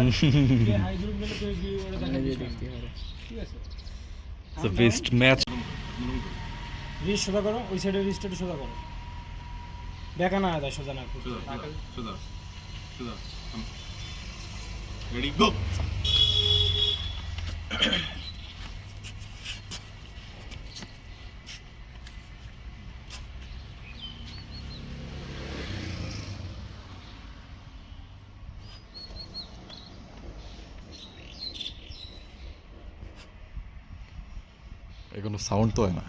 high group গেলে তো কি ওরা দেখা যায় দেখতে পারে ঠিক আছে দ্য বেস্ট ম্যাচ রিস্ট সোজা করো ওই সাইডে রিস্টটা সোজা করো দেখা না আদা সোজা না সোজা সোজা রেডি গো কোনো সাউন্ড তো হয় না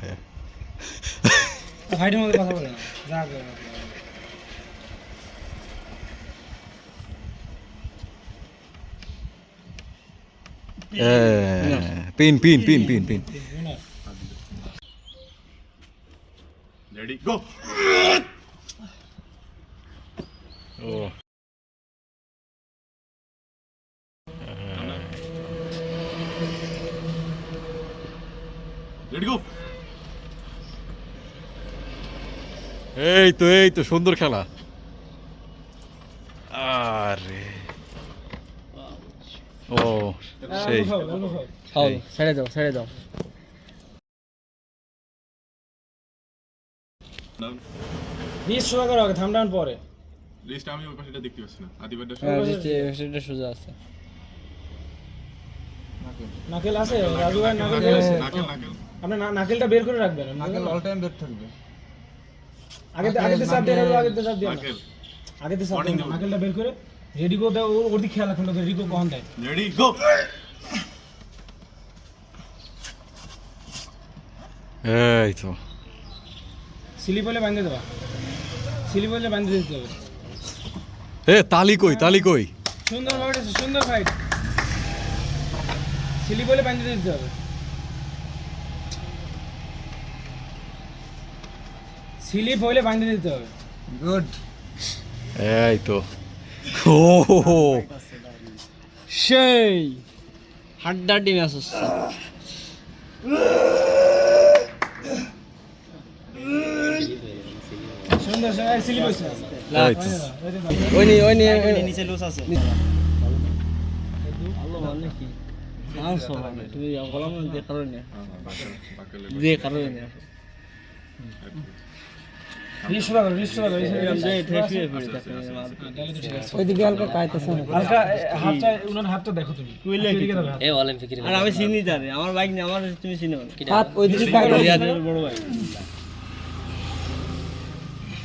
হাইটের মধ্যে কথা বলে না যা pin pin pin pin pin ready go ও রেডি গো এই তো সুন্দর খেলা আরে ও সেই ফাউল ছেড়ে দাও রিস্ট সোজা করো আগে থাম ডাউন পরে লিস্ট আমি ওই পাশেটা দেখতে পাচ্ছি না আদিবারটা রিস্টটা সোজা আছে নাকেল আছে রাজু ভাই নাকেল আছে নাকেল আপনি নাকেলটা বের করে রাখবেন নাকেল অল টাইম বের থাকবে আগে চাপ দিয়ে রাখো আগে চাপ দিয়ে নাকেল আগে চাপ দিয়ে নাকেলটা বের করে রেডি গো দাও ওর দিকে খেয়াল রাখুন রেডি গো কখন দেয় রেডি গো এই তো স্লিপ হলে বাঁধে দেবা স্লিপ হলে বাঁধে দিতে হবে তালি কই সুন্দর ফাইট স্লিপ হলে বাঁধে দিতে হবে স্লিপ হলে বাঁধে দিতে হবে গুড এই তো ও সেই হাড্ডাড্ডি ম্যাচ হচ্ছে সুন্দর স্লিপ হচ্ছে এই তো ওই নিচে লুজ আছে ভালো মানে কি তুমি গলাম যে কারণে ওইদিকে হালকা কাইতেছে হালকা উনার হাতটা দেখো তুমি আর আমি চিনি জানি আমার বাইক নেই আমার তুমি চিনো হাত ওইদিকে কাইতেছে বড় ভাই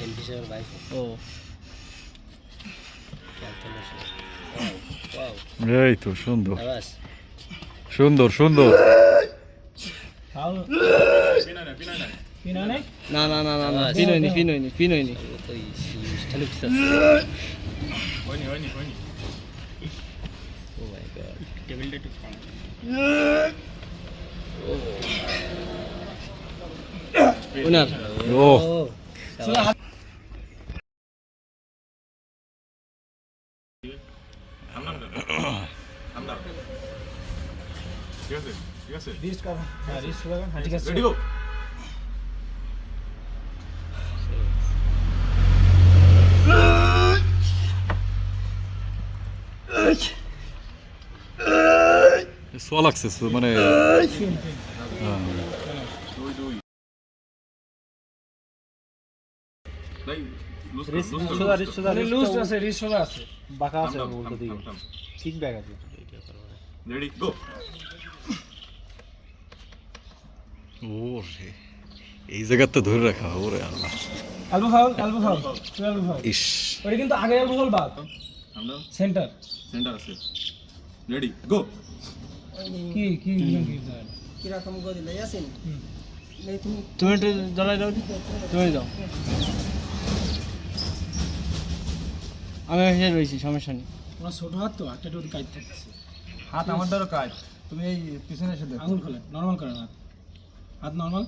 এলটিসের বাইক ও এই তো সুন্দর সুন্দর না পিন হয়নি ও ঠিক আছে রিস্ট কর হ্যাঁ রিস্ট লাগান ঠিক আছে রেডি গো সোয়া লাগছে মানে লুজ আছে রিস্ট সোজা আছে বাঁকা আছে উল্টো দিকে ঠিক ব্যাগ আছে রেডি গো ওরে এই জায়গাতে ধরে রাখা ওরে আল্লাহ আলবু ফাউল ইস ওটা কিন্তু আগে আলবু ফাউল বাদ সেন্টার আছে রেডি গো কি রকম গো দিলে यासिन তুমি একটু জ্বালাই দাও তুমি দাও আমি এসে রইছি সমস্যা নেই তোমার ছোট হাত তো একটা একটু কাজ থাকছে হাত আমার দ্বারা কাজ তুমি এই পিছনে এসে দেখো আঙুল খোলে নরমাল করেন হাত নরমাল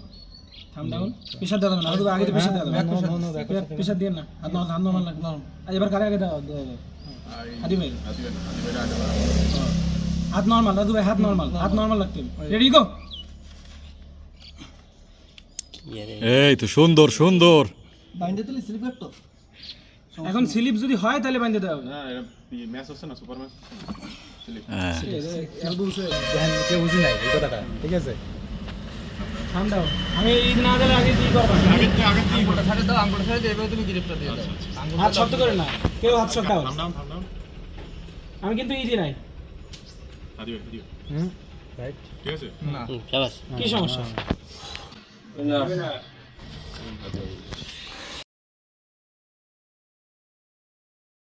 থাম ডাউন প্রেসার দাও না আগে তো প্রেসার দাও প্রেসার দিন না হাত নরমাল লাগে নরমাল আর এবার কারে আগে দাও আদি ভাই হাত নরমাল দাদু ভাই হাত নরমাল লাগতে রেডি গো এই তো সুন্দর বাইন্ডে তুলি স্লিপ তো এখন স্লিপ যদি হয় তাহলে বাঁধতে হবে না এটা ম্যাচ হচ্ছে না সুপার ম্যাচ হ্যাঁ এলবো দেখেন কেউ বুঝি নাই এই কথাটা ঠিক আছে থাম দাও আমি ঈদ না দিলে আগে কি করবা আঙ্গুলটা ছাড়ে দাও আঙ্গুলটা ছাড়ে দিয়ে এভাবে তুমি গ্রিপটা দিয়ে দাও হাত শক্ত করে না কেউ হাত শক্ত দাও থাম ডাউন আমি কিন্তু ইজি নাই আদি ভাই হুম রাইট ঠিক আছে না কি সমস্যা